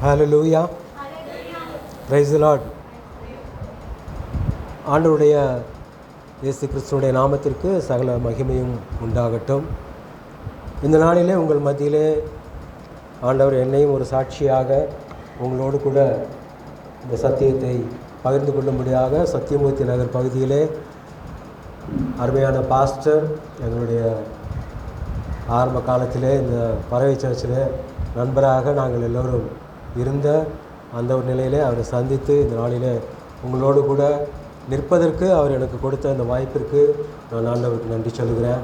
Hallelujah. Praise the Lord. ஆண்டவருடைய இயேசு கிறிஸ்துவுடைய நாமத்திற்கு சகல மகிமையும் உண்டாகட்டும். இந்த நாளிலே உங்கள் மத்தியிலே ஆண்டவர் என்னையும் ஒரு சாட்சியாக உங்களோடு கூட இந்த சத்தியத்தை பகிர்ந்து கொள்ளும்படியாக சத்தியமூர்த்தி நகர் பகுதியிலே அருமையான பாஸ்டர், எங்களுடைய ஆரம்ப காலத்திலே இந்த பறவை சர்ச்சில் நண்பராக நாங்கள் எல்லோரும் இருந்த அந்த ஒரு நிலையிலே அவரை சந்தித்து இந்த நாளிலே உங்களோடு கூட நிற்பதற்கு அவர் எனக்கு கொடுத்த அந்த வாய்ப்பிற்கு நான் ஆண்டவருக்கு நன்றி சொல்லுகிறேன்.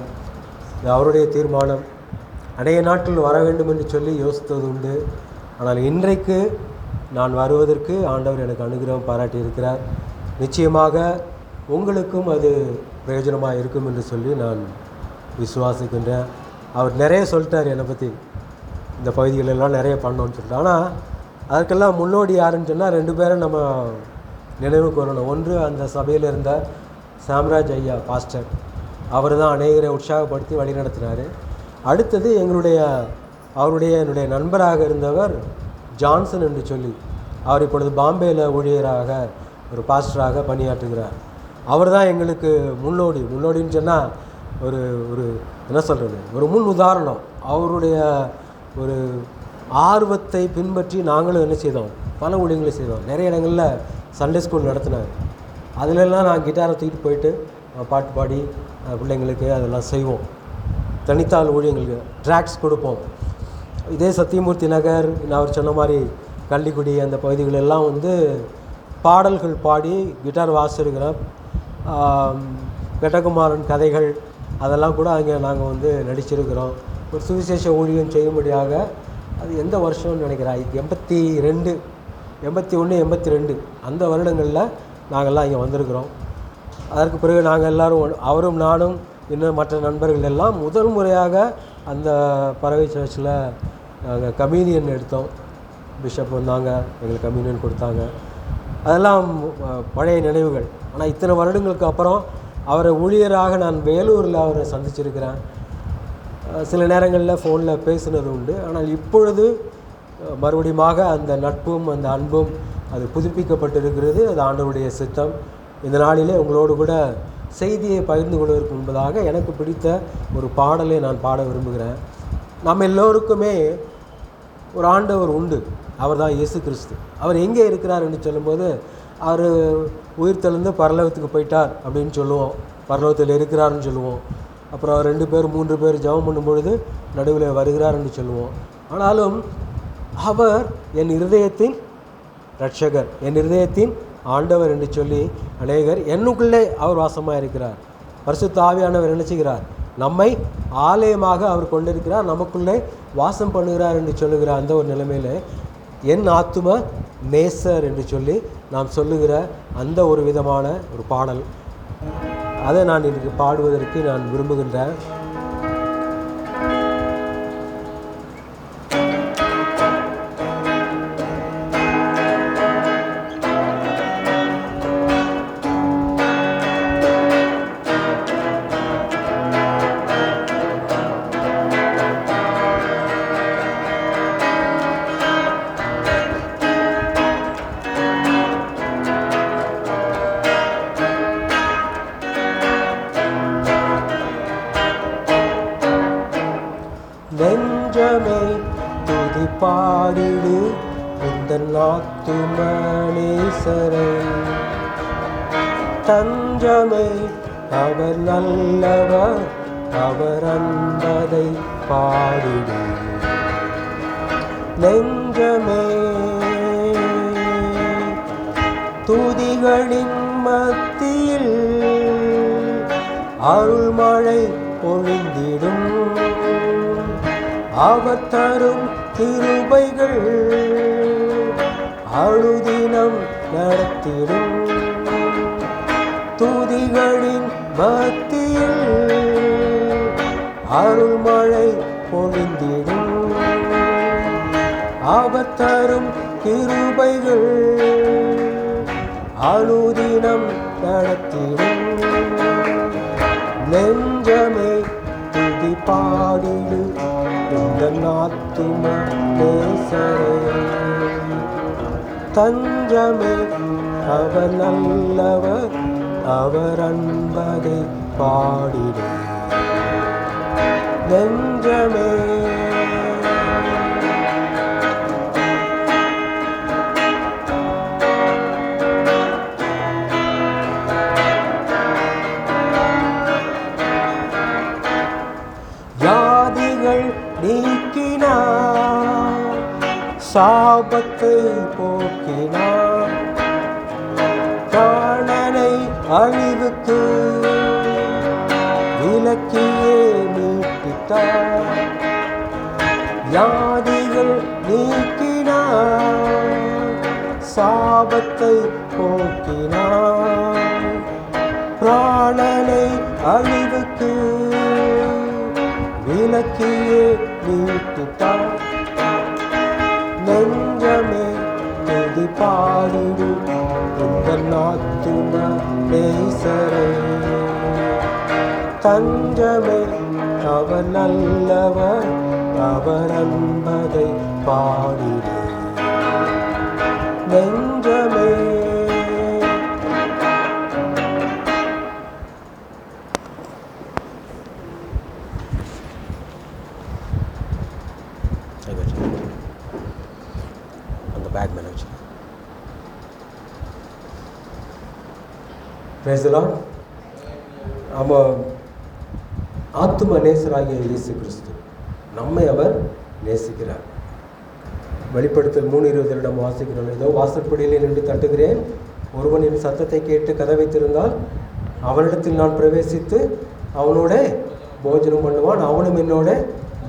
இது அவருடைய தீர்மானம். அநேக நாட்கள் வர வேண்டும் என்று சொல்லி யோசித்தது உண்டு. ஆனால் இன்றைக்கு நான் வருவதற்கு ஆண்டவர் எனக்கு அனுகிரகம் பாராட்டியிருக்கிறார். நிச்சயமாக உங்களுக்கும் அது பிரயோஜனமாக இருக்கும் என்று சொல்லி நான் விசுவாசிக்கின்றேன். அவர் நிறைய சொல்லிட்டார் என்னை பற்றி, இந்த பகுதிகளெல்லாம் நிறைய பண்ணோன்னு சொல்லிட்டு. ஆனால் அதற்கெல்லாம் முன்னோடி யாருன்னு சொன்னால் 2 பேரும் நம்ம நினைவுக்கு வரணும். ஒன்று, அந்த சபையில் இருந்த சாம்ராஜ் ஐயா பாஸ்டர், அவர் தான் அநேகரை உற்சாகப்படுத்தி வழி நடத்தினார். அடுத்தது என்னுடைய நண்பராக இருந்தவர் ஜான்சன் என்று சொல்லி, அவர் இப்பொழுது பாம்பேயில் ஊழியராக ஒரு பாஸ்டராக பணியாற்றுகிறார். அவர் தான் எங்களுக்கு முன்னோடின்னு சொன்னால் ஒரு என்ன சொல்கிறது, ஒரு முன் உதாரணம். அவருடைய ஒரு ஆர்வத்தை பின்பற்றி நாங்களும் என்ன செய்தோம், பல ஊழியங்களை செய்தோம். நிறைய இடங்களில் சண்டே ஸ்கூல் நடத்தினார். அதிலெல்லாம் நான் கிட்டாரை தூக்கிட்டு போயிட்டு பாட்டு பாடி பிள்ளைங்களுக்கு அதெல்லாம் செய்வோம். தனித்தாள் ஊழியங்களுக்கு ட்ராக்ஸ் கொடுப்போம். இதே சத்தியமூர்த்தி நகர், நான் அவர் சொன்ன மாதிரி கள்ளிக்குடி, அந்த பகுதிகளெல்லாம் பாடல்கள் பாடி கிட்டார் வாசிச்சிருக்கிறோம். வெட்டகுமாரன் கதைகள் அதெல்லாம் கூட அங்கே நாங்கள் நடிச்சிருக்கிறோம். ஒரு சுவிசேஷ ஊழியம் செய்யும்படியாக, அது எந்த வருஷம்னு நினைக்கிறேன், 82, 81, 82 அந்த வருடங்களில் நாங்கள்லாம் இங்கே வந்திருக்கிறோம். அதற்கு பிறகு நாங்கள் எல்லோரும், அவரும் நானும் இன்னும் மற்ற நண்பர்கள் எல்லாம் முதல் முறையாக அந்த பறவை சர்ச்சில் நாங்கள் கம்யூனியன் எடுத்தோம். பிஷப் வந்தாங்க, எங்களுக்கு கம்யூனியன் கொடுத்தாங்க. அதெல்லாம் பழைய நினைவுகள். ஆனால் இத்தனை வருடங்களுக்கு அப்புறம் அவரை ஊழியராக நான் வேலூரில் அவரை சந்திச்சிருக்கிறேன். சில நேரங்களில் ஃபோனில் பேசினது உண்டு. ஆனால் இப்பொழுது மறுபடியுமாக அந்த நட்பும் அந்த அன்பும் அது புதுப்பிக்கப்பட்டிருக்கிறது. அது ஆண்டவருடைய சித்தம். இந்த நாளிலே உங்களோடு கூட செய்தியை பகிர்ந்து கொள்வதற்கு முன்பதாக எனக்கு பிடித்த ஒரு பாடலை நான் பாட விரும்புகிறேன். நம்ம எல்லோருக்குமே ஒரு ஆண்டவர் உண்டு. அவர் தான் இயேசு கிறிஸ்து. அவர் எங்கே இருக்கிறார் என்று சொல்லும்போது, அவர் உயிர் தெழுந்து பரலோகத்துக்கு போயிட்டார் அப்படின்னு சொல்லுவோம், பரலோகத்தில் இருக்கிறார்னு சொல்லுவோம். அப்புறம் 2 பேர் 3 பேர் ஜெபம் பண்ணும் பொழுது நடுவில் வருகிறார் என்று சொல்லுவோம். ஆனாலும் அவர் என் இருதயத்தின் இரட்சகர், என் இருதயத்தின் ஆண்டவர் என்று சொல்லி அநேகர், என்னுக்குள்ளே அவர் வாசமாக இருக்கிறார். பரிசுத்த ஆவியானவர் என்ன செய்கிறார், நம்மை ஆலயமாக அவர் கொண்டிருக்கிறார், நமக்குள்ளே வாசம் பண்ணுகிறார் என்று சொல்லுகிற அந்த ஒரு நிலைமையில் என் ஆத்தும நேசர் என்று சொல்லி நாம் சொல்லுகிற அந்த ஒரு விதமான ஒரு பாடல், அதை நான் இன்றைக்கு பாடுவதற்கு நான் விரும்புகின்றேன். நெஞ்சமே துதி பாடிடு உந்தன் ஆத்தும நேசரை, தஞ்சமே அவர் நல்லவர், அவர் அன்பதை பாடிடு. நெஞ்சமே துதிகளின் மத்தியில் அருள்மழை பொழிந்திடும். அவர் தரும் கிருபைகள் அழுதினம் நடத்திடும். துதிகளின் மத்தியில் அருள்மழை பொழிந்திடும். அவர் தரும் கிருபைகள் அழுதினம் நடத்திடும். நெஞ்சமே துதி பாடிடு உந்தன் ஆத்தும நேசரை. தஞ்சமே அவர் நல்லவர், அவர் அன்பதை பாடிடு நெஞ்சமே. வியாதிகள் நீக்கினார், சாபத்தை போக்கினார், பிராணனை அழிவுக்கு விலக்கியே மீட்டிட்டார். வியாதிகள் நீக்கினார், சாபத்தை போக்கினார், பிராணனை அழிவுக்கு விலக்கியே மீட்டிட்டார். நெஞ்சமே துதி பாடிடு உங்கள் ஆத்தும நேசரே. தஞ்சமே அவர் நல்லவர், அவர் அன்பதை பாடிடு நெஞ்சமே. அந்த பேக் மேலே வச்சு பிரைஸ் தி லார்ட். நம்ம ஆத்தும நேசராகிய இயேசு கிறிஸ்து நம்மை அவர் நேசிக்கிறார். வெளிப்படுத்தல் 3:20 வாசிக்கிறோம். ஏதோ வாசற்படியிலே நின்று தட்டுகிறேன், ஒருவன் என் சத்தத்தை கேட்டு கதவை திறந்தால் அவனிடத்தில் நான் பிரவேசித்து அவனோட போஜனம் பண்ணுவான், அவனும் என்னோட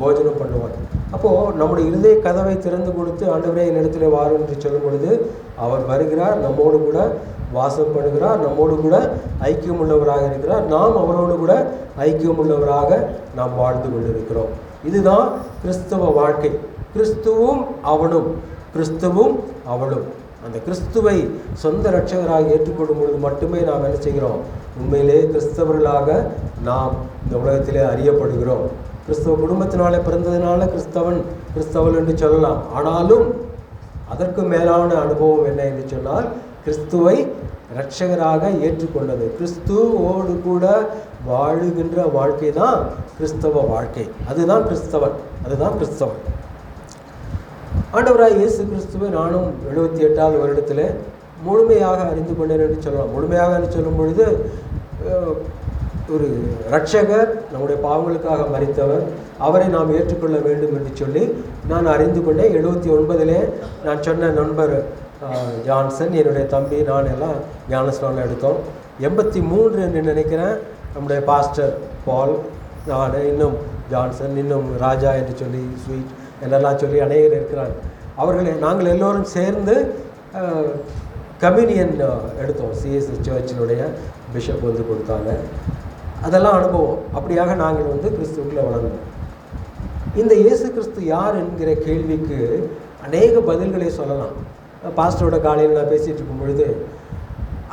போஜனம் பண்ணுவான். அப்போது நம்முடைய இருதய கதவை திறந்து கொடுத்து ஆண்டவரே என்னிடத்தில் வாரும் என்று சொல்லும் பொழுது அவர் வருகிறார், நம்மோடு கூட வாசம் பண்ணுகிறார், நம்மோடு கூட ஐக்கியம் உள்ளவராக இருக்கிறார், நாம் அவரோடு கூட ஐக்கியம் உள்ளவராக நாம் வாழ்ந்து கொண்டிருக்கிறோம். இதுதான் கிறிஸ்தவ வாழ்க்கை. கிறிஸ்துவும் அவனும், கிறிஸ்துவும் அவளும். அந்த கிறிஸ்துவை சொந்த இரட்சகராக ஏற்றுக்கொள்ளும் பொழுது மட்டுமே நாம் என்ன செய்கிறோம்? உண்மையிலே கிறிஸ்தவர்களாக நாம் இந்த உலகத்திலே அறியப்படுகிறோம். கிறிஸ்தவ குடும்பத்தினாலே பிறந்ததினால கிறிஸ்தவன் என்று சொல்லலாம். ஆனாலும் அதற்கு மேலான அனுபவம் என்ன என்று சொன்னால், கிறிஸ்துவை இரட்சகராக ஏற்றுக்கொண்டது, கிறிஸ்துவோடு கூட வாழுகின்ற வாழ்க்கை தான் கிறிஸ்தவ வாழ்க்கை. அதுதான் கிறிஸ்தவன். ஆண்டவராய் இயேசு கிறிஸ்துவை நானும் 78வது வருடத்தில் முழுமையாக அறிந்து கொண்டேன் என்று சொல்லலாம். முழுமையாக என்று சொல்லும் பொழுது ஒரு இரட்சகர், நம்முடைய பாவங்களுக்காக மரித்தவர், அவரை நாம் ஏற்றுக்கொள்ள வேண்டும் என்று சொல்லி நான் அறிந்து கொண்டேன். 79 நான் சொன்ன நண்பர் ஜான்சன், என்னுடைய தம்பி, நான் எல்லாம் ஞானஸ்நானம் எடுத்தோம். 83 என்று நினைக்கிறேன் நம்முடைய பாஸ்டர் பால், நான், இன்னும் ஜான்சன், இன்னும் ராஜா என்று சொல்லி ஸ்வீட் என்னெல்லாம் சொல்லி அநேகர் இருக்கிறாங்க. நாங்கள் எல்லோரும் சேர்ந்து கம்யூனியன் எடுத்தோம். சிஎஸ்சி சர்ச்சினுடைய பிஷப் வந்து கொடுத்தாங்க. அதெல்லாம் அனுபவம். அப்படியாக நாங்கள் கிறிஸ்துவுக்குள்ளே வளர்ந்தோம். இந்த இயேசு கிறிஸ்து யார் என்கிற கேள்விக்கு அநேக பதில்களை சொல்லலாம். பாஸ்டரோட காலையில் நான் பேசிகிட்டு இருக்கும் பொழுது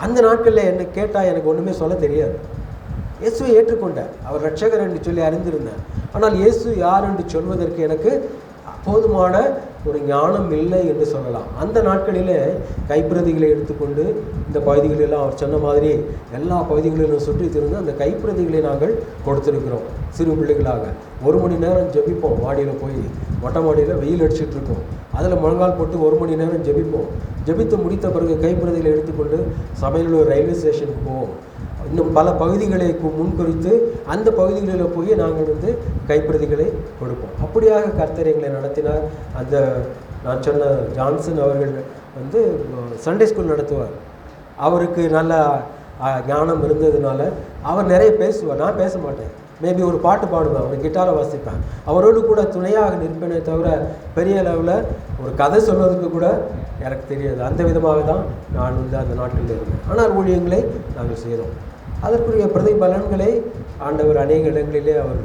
அந்த நாட்களில் என்னை கேட்டால் எனக்கு ஒன்றுமே சொல்ல தெரியாது. இயேசுவை ஏற்றுக்கொண்டேன், அவர் இரட்சகர் என்று சொல்லி அறிந்திருந்தேன். ஆனால் இயேசு யார் என்று சொல்வதற்கு எனக்கு போதுமான ஒரு ஞானம் இல்லை என்று சொல்லலாம். அந்த நாட்களிலே கைப்பிரதிகளை எடுத்துக்கொண்டு இந்த பகுதிகளெல்லாம் அவர் சொன்ன மாதிரி எல்லா பகுதிகளிலும் சுற்றி திருந்து அந்த கைப்பிரதிகளை நாங்கள் கொடுத்துருக்கிறோம். சிறு பிள்ளைகளாக 1 மணி நேரம் ஜெபிப்போம். மாடியில் போய் மொட்டை மாடியில் வெயில் அடிச்சுட்டு இருக்கோம். அதில் முழங்கால் போட்டு 1 மணி நேரம் ஜெபிப்போம். ஜெபித்து முடித்த பிறகு கைப்பிரதிகளை எடுத்துக்கொண்டு சபையில் ரயில்வே ஸ்டேஷனுக்கு போவோம். இன்னும் பல பகுதிகளை முன்குறித்து அந்த பகுதிகளில் போய் நாங்கள் கைப்பிரதிகளை கொடுப்போம். அப்படியாக கர்த்தர் எங்களை நடத்தினார். அந்த நான் சொன்ன ஜான்சன் அவர்கள் சண்டே ஸ்கூல் நடத்துவார். அவருக்கு நல்ல ஞானம் இருந்ததுனால அவர் நிறைய பேசுவார். நான் பேச மாட்டேன். மேபி ஒரு பாட்டு பாடுவேன், ஒரு கிட்டாரை வாசிப்பேன், அவரோடு கூட துணையாக நிற்பேனே தவிர பெரிய அளவில் ஒரு கதை சொல்வதற்கு கூட எனக்கு தெரியாது. அந்த விதமாக தான் நான் அந்த நாட்டில் இருந்தேன். ஆனால் ஊழியங்களை நாங்கள் செய்தோம். அதற்குரிய பிரதிபலன்களை ஆண்டவர் அநேக இடங்களிலே அவர்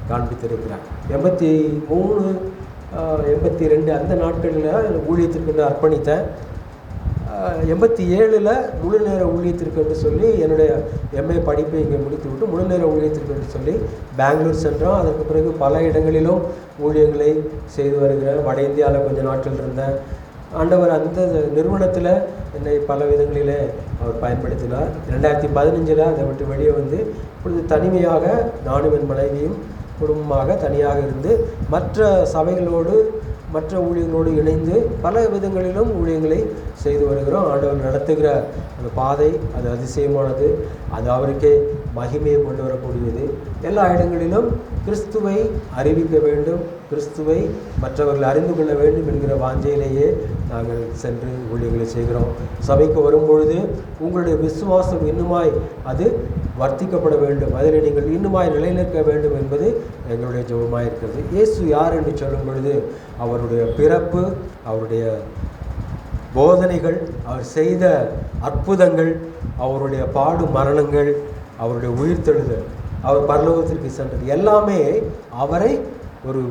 காண்பித்திருக்கிறார். 83, 82 அந்த நாட்களில் ஊழியத்திற்கு அர்ப்பணித்தேன். 87 முழு நேர ஊழியத்திற்கு என்று சொல்லி என்னுடைய எம்ஏ படிப்பை இங்கே முடித்துவிட்டு முழு நேர ஊழியத்திற்கு என்று சொல்லி பெங்களூர் சென்றோம். அதற்கு பிறகு பல இடங்களிலும் ஊழியங்களை செய்து வருகிறேன். வட இந்தியாவில் கொஞ்சம் நாட்கள் இருந்தேன். ஆண்டவர் அந்த நிறுவனத்தில் என்னை பல விதங்களிலே அவர் பயன்படுத்தினார். 2015 அதை விட்டு வெளியே வந்து இப்பொழுது தனிமையாக நானும் என் மனைவியும் குடும்பமாக தனியாக இருந்து மற்ற சபைகளோடு மற்ற ஊழியர்களோடு இணைந்து பல விதங்களிலும் ஊழியங்களை செய்து வருகிறோம். ஆண்டவர் நடத்துகிற அந்த பாதை அது அதிசயமானது. அது அவருக்கே மகிமையை கொண்டு வரக்கூடியது. எல்லா இடங்களிலும் கிறிஸ்துவை அறிவிக்க வேண்டும், கிறிஸ்துவை மற்றவர்கள் அறிந்து கொள்ள வேண்டும் என்கிற வாஞ்சையிலேயே நாங்கள் சென்று ஊழியர்களை செய்கிறோம். சபைக்கு வரும்பொழுது உங்களுடைய விசுவாசம் இன்னுமாய் அது வர்த்திக்கப்பட வேண்டும், அதில் நீங்கள் இன்னுமாய் நிலைநிற்க வேண்டும் என்பது எங்களுடைய ஜெபமாக இருக்கிறது. இயேசு யார் என்று சொல்லும் பொழுது அவருடைய பிறப்பு, அவருடைய போதனைகள், அவர் செய்த அற்புதங்கள், அவருடைய பாடு மரணங்கள், அவருடைய உயிர்த்தெழுதல், அவர் பரலோகத்திற்கு சென்றது எல்லாமே அவரை ஒரு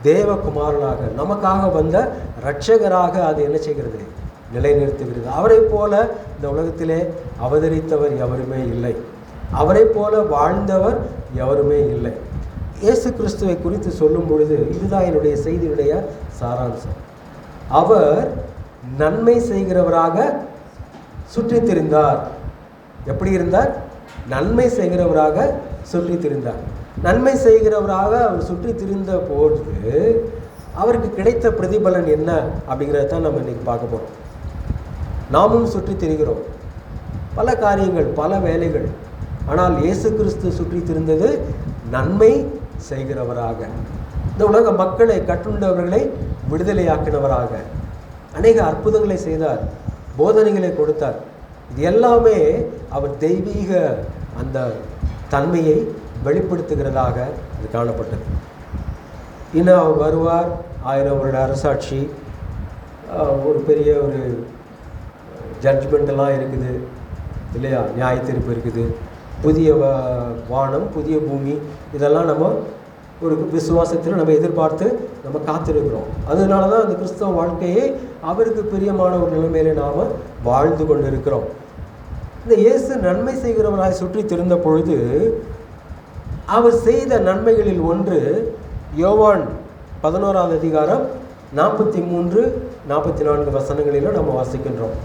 தேவகுமாரனாக நமக்காக வந்த இரட்சகராக அது என்ன செய்கிறது, நிலைநிறுத்துகிறது. அவரை போல இந்த உலகத்திலே அவதரித்தவர் எவருமே இல்லை, அவரை போல வாழ்ந்தவர் எவருமே இல்லை. இயேசு கிறிஸ்துவை குறித்து சொல்லும் பொழுது இதுதான் என்னுடைய செய்தியுடைய சாராம்சம். அவர் நன்மை செய்கிறவராக சுற்றி திரிந்தார். எப்படி இருந்தார்? நன்மை செய்கிறவராக சுற்றி திரிந்தார். நன்மை செய்கிறவராக அவர் சுற்றி திரிந்த போது அவருக்கு கிடைத்த பிரதிபலன் என்ன அப்படிங்கிறத தான் நம்ம இன்றைக்கி பார்க்க போகிறோம். நாமும் சுற்றி திரிகிறோம், பல காரியங்கள், பல வேலைகள். ஆனால் இயேசு கிறிஸ்து சுற்றி திரிந்தது நன்மை செய்கிறவராக, இந்த உலக மக்களை கட்டுண்டவர்களை விடுதலையாக்கினவராக அநேக அற்புதங்களை செய்தார், போதனைகளை கொடுத்தார். இது எல்லாமே அவர் தெய்வீக அந்த தன்மையை வெளிப்படுத்துகிறதாக இது காணப்பட்டது. இன்னும் அவர் வருவார், 1000 வருட அரசாட்சி, ஒரு பெரிய ஒரு ஜட்ஜ்மெண்டெல்லாம் இருக்குது இல்லையா, நியாய தீர்ப்பு இருக்குது, புதிய வானம் புதிய பூமி, இதெல்லாம் நம்ம ஒரு விசுவாசத்தில் நம்ம எதிர்பார்த்து நம்ம காத்திருக்கிறோம். அதனால தான் அந்த கிறிஸ்தவ வாழ்க்கையை அவருக்கு பிரியமான ஒரு நிலைமையில நாம் வாழ்ந்து கொண்டு இருக்கிறோம். இந்த இயேசு நன்மை செய்கிறவராய் சுற்றி திரிந்த பொழுது அவர் செய்த நன்மைகளில் ஒன்று யோவான் 11ஆம் அதிகாரம் 43-44 வசனங்களிலும் நம்ம வாசிக்கின்றோம்.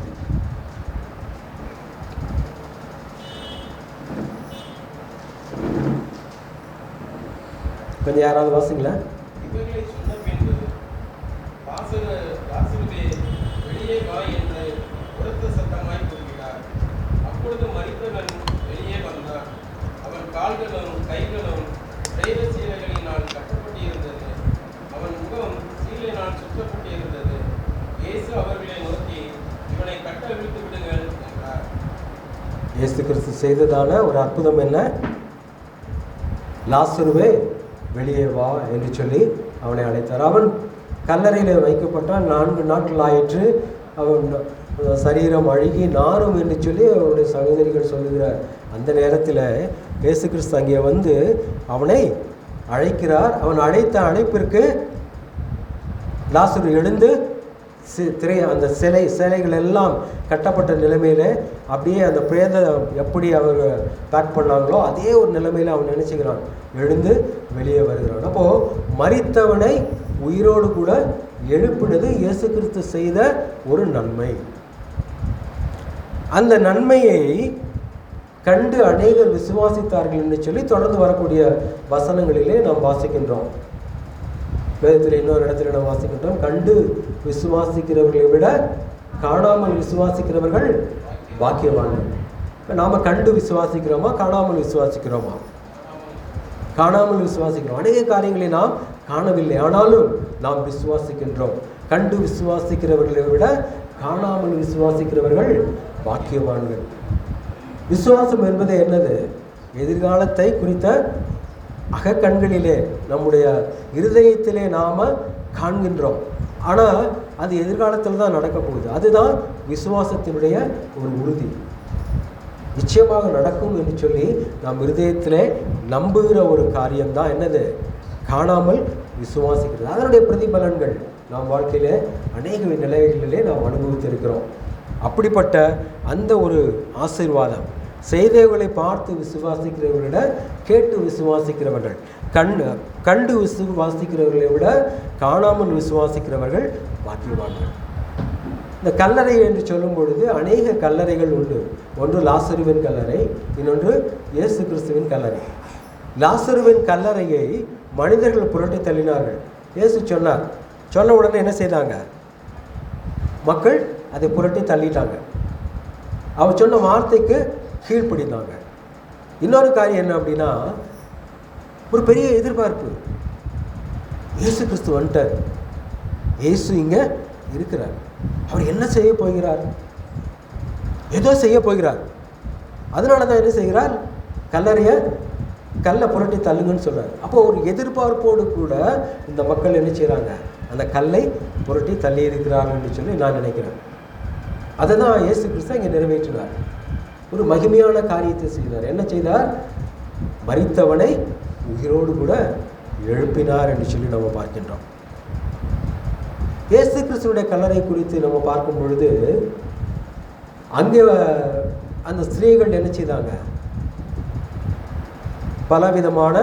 கொஞ்சம் யாராவது வாசிங்களா? இயேசு கிறிஸ்து செய்ததான ஒரு அற்புதம் என்ன? லாசருவே வெளியே வா என்று சொல்லி அவனை அழைத்தார். அவன் கல்லறையில் வைக்கப்பட்டான், 4 நாட்கள் ஆயிற்று, அவன் சரீரம் அழுகி நாரும் என்று சொல்லி அவனுடைய சகோதரிகள் சொல்லுகிற அந்த நேரத்தில் இயேசு கிறிஸ்து அங்கே வந்து அவனை அழைக்கிறார். அவன் அழைத்த அழைப்பிற்கு லாசரு எழுந்து அந்த சிலைகள் எல்லாம் கட்டப்பட்ட நிலைமையில் அப்படியே அந்த பிரேத எப்படி அவர் பேக் பண்ணாங்களோ அதே ஒரு நிலைமையில் அவன் நினைச்சுக்கிறான், எழுந்து வெளியே வருகிறான். அப்போது மரித்தவனை உயிரோடு கூட எழுப்பினது இயேசு கிறிஸ்து செய்த ஒரு நன்மை. அந்த நன்மையை கண்டு அநேகர் விசுவாசித்தார்கள் என்று சொல்லி தொடர்ந்து வரக்கூடிய வசனங்களிலே நாம் வாசிக்கின்றோம். வேதத்தில் இன்னொரு இடத்துல நாம் வாசிக்கின்றோம், கண்டு விசுவாசிக்கிறவர்களை விட காணாமல் விசுவாசிக்கிறவர்கள் பாக்கியவான்கள். நாம் கண்டு விசுவாசிக்கிறோமா, காணாமல் விசுவாசிக்கிறோமா? காணாமல் விசுவாசிக்கிறோம். அநேக காரியங்களை நாம் காணவில்லை, ஆனாலும் நாம் விசுவாசிக்கின்றோம். கண்டு விசுவாசிக்கிறவர்களை விட காணாமல் விசுவாசிக்கிறவர்கள் பாக்கியவான்கள். விசுவாசம் என்பது என்னது? எதிர்காலத்தை குறித்த அகக்கண்களிலே நம்முடைய இருதயத்திலே நாம் காண்கின்றோம், ஆனால் அது எதிர்காலத்தில் தான் நடக்க போகுது. அதுதான் விசுவாசத்தினுடைய ஒரு உறுதி. நிச்சயமாக நடக்கும் என்று சொல்லி நாம் இருதயத்திலே நம்புகிற ஒரு காரியம்தான் என்னது? காணாமல் விசுவாசிக்கிறது. அதனுடைய பிரதிபலன்கள் நாம் வாழ்க்கையில் அநேக நிலைகளிலே நாம் அனுபவித்திருக்கிறோம். அப்படிப்பட்ட அந்த ஒரு ஆசீர்வாதம் செய்தவர்களை பார்த்து விசுவாசிக்கிறவர்களை விட கேட்டு விசுவாசிக்கிறவர்கள், கண்டு விசுவாசிக்கிறவர்களை விட காணாமல் விசுவாசிக்கிறவர்கள் பாக்கியவான்கள். இந்த கல்லறை என்று சொல்லும் பொழுது அநேக கல்லறைகள் உண்டு. ஒன்று லாசருவின் கல்லறை, இன்னொன்று இயேசு கிறிஸ்துவின் கல்லறை. லாசருவின் கல்லறையை மனிதர்கள் புரட்டி தள்ளினார்கள். இயேசு சொன்னார். சொன்ன உடனே என்ன செய்தாங்க? மக்கள் அதை புரட்டி தள்ளிட்டாங்க. அவர் சொன்ன வார்த்தைக்கு கீழ்ப்படிந்தாங்க. இன்னொரு காரியம் என்ன அப்படின்னா, ஒரு பெரிய எதிர்பார்ப்பு. இயேசு கிறிஸ்து வந்துட்டார், இயேசு இங்கே இருக்கிறார், அவர் என்ன செய்ய போகிறார்? ஏதோ செய்ய போகிறார். அதனால தான் என்ன செய்கிறார்? கல்லை புரட்டி தள்ளுங்கன்னு சொல்கிறார். அப்போ ஒரு எதிர்பார்ப்போடு கூட இந்த மக்கள் என்ன செய்கிறாங்க? அந்த கல்லை புரட்டி தள்ளி இருக்கிறார்கள் சொல்லி நான் நினைக்கிறேன். அதை தான் இயேசு கிறிஸ்து இங்கே நிறைவேற்றினார். ஒரு மகிமையான காரியத்தை செய்தார். என்ன செய்தார்? மரித்தவனை உயிரோடு கூட எழுப்பினார் என்று சொல்லி நம்ம பார்க்கின்றோம். இயேசு கிறிஸ்துடைய கல்லறை குறித்து நம்ம பார்க்கும் பொழுது அங்கே அந்த ஸ்திரீகள் என்ன செய்தாங்க? பலவிதமான